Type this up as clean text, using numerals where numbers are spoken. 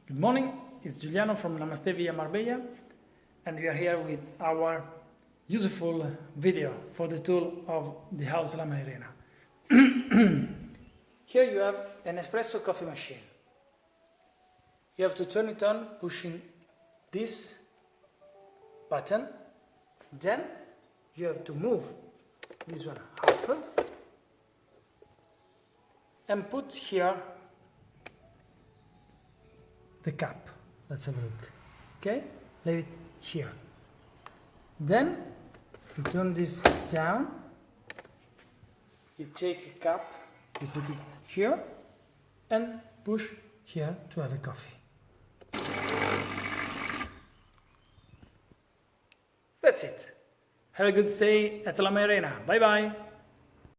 Good morning, it's Giuliano from Namaste Via Marbella, and we are here with our useful video for the tool of the house La Mairena. Here you have an espresso coffee machine. You have to turn it on pushing this button, then you have to move this one up and put here the cup. Let's have a look. Okay, leave it here. Then you turn this down, you take a cup, you put it here and push here to have a coffee. That's it. Have a good stay at La Mairena. Bye bye.